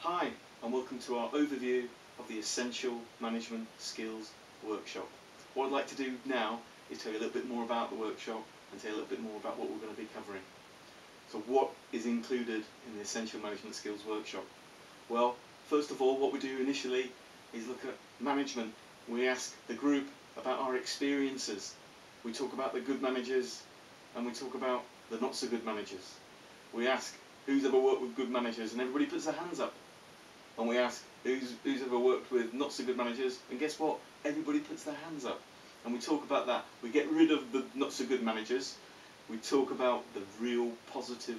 Hi, and welcome to our overview of the Essential Management Skills Workshop. What I'd like to do now is tell you a little bit more about the workshop and tell you a little bit more about what we're going to be covering. So what is included in the Essential Management Skills Workshop? Well, first of all, what we do initially is look at management. We ask the group about our experiences. We talk about the good managers and we talk about the not so good managers. We ask who's ever worked with good managers, and everybody puts their hands up. And we ask who's ever worked with not so good managers, and guess what? Everybody puts their hands up. And we talk about that. We get rid of the not so good managers. We talk about the real positive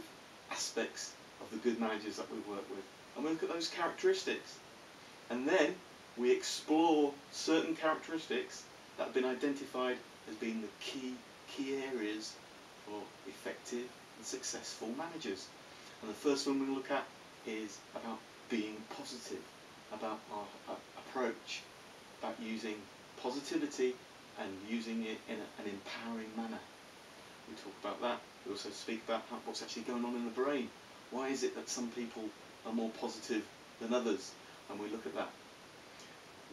aspects of the good managers that we work with. And we look at those characteristics. And then we explore certain characteristics that have been identified as being the key areas for effective and successful managers. And the first one we look at is about being positive, about our approach, about using positivity and using it in an empowering manner. We talk about that. We also speak about what's actually going on in the brain. Why is it that some people are more positive than others? And we look at that.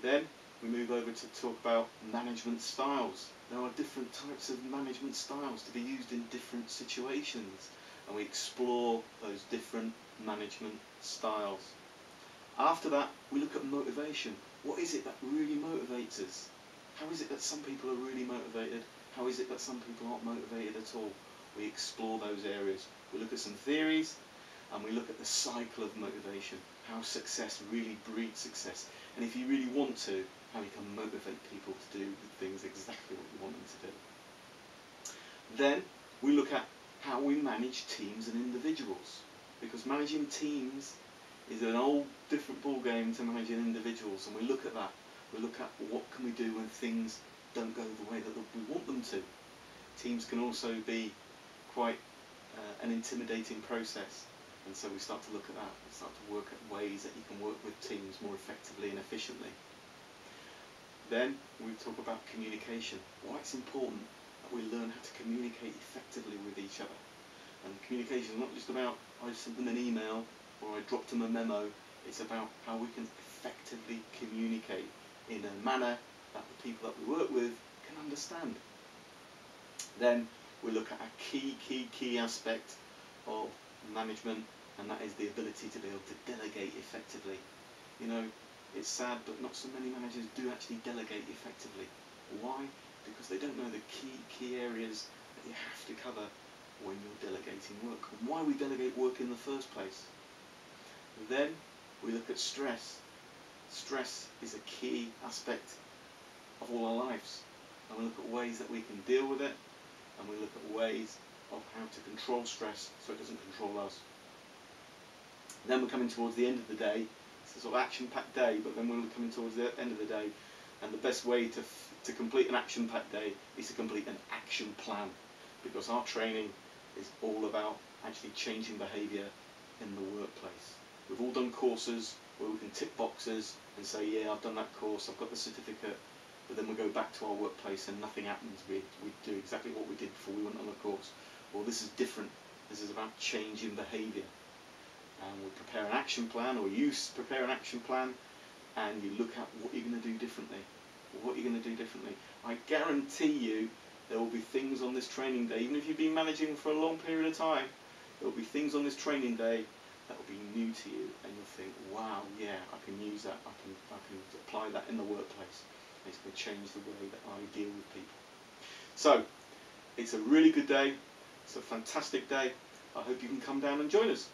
Then we move over to talk about management styles. There are different types of management styles to be used in different situations, and we explore those different management styles. After that, we look at motivation. What is it that really motivates us? How is it that some people are really motivated? How is it that some people aren't motivated at all? We explore those areas. We look at some theories, and we look at the cycle of motivation, how success really breeds success, and if you really want to, how you can motivate people to do the things exactly what you want them to do. Then we look at how we manage teams and individuals, because managing teams is an old different ball game to managing individuals, and we look at that. We look at what can we do when things don't go the way that we want them to. Teams can also be quite an intimidating process, and so we start to look at that. We start to work at ways that you can work with teams more effectively and efficiently. Then we talk about communication, why it's important that we learn how to communicate effectively with each other. And communication is not just about I sent them an email or I dropped them a memo. It's about how we can effectively communicate in a manner that the people that we work with can understand. Then we look at a key aspect of management, and that is the ability to be able to delegate effectively. You know, it's sad, but not so many managers do actually delegate effectively. Why? Because they don't know the key areas that you have to cover when you're delegating work, and why we delegate work in the first place. Then we look at stress. Stress is a key aspect of all our lives, and we look at ways that we can deal with it, and we look at ways of how to control stress so it doesn't control us. Then we're coming towards the end of the day. It's a sort of action-packed day, but then we're coming towards the end of the day, and the best way to complete an action-packed day is to complete an action plan, because our training is all about actually changing behaviour in the workplace. We've all done courses where we can tick boxes and say, yeah, I've done that course, I've got the certificate, but then we go back to our workplace and nothing happens. We do exactly what we did before we went on the course. Well, this is different. This is about changing behaviour. And we prepare an action plan, or you prepare an action plan, and you look at what you're going to do differently. What you're going to do differently. I guarantee you there will be things on this training day, even if you've been managing for a long period of time, there will be things on this training day that will be new to you, and you'll think, wow, yeah, I can use that, I can apply that in the workplace. And it's going to change the way that I deal with people. So, it's a really good day, it's a fantastic day. I hope you can come down and join us.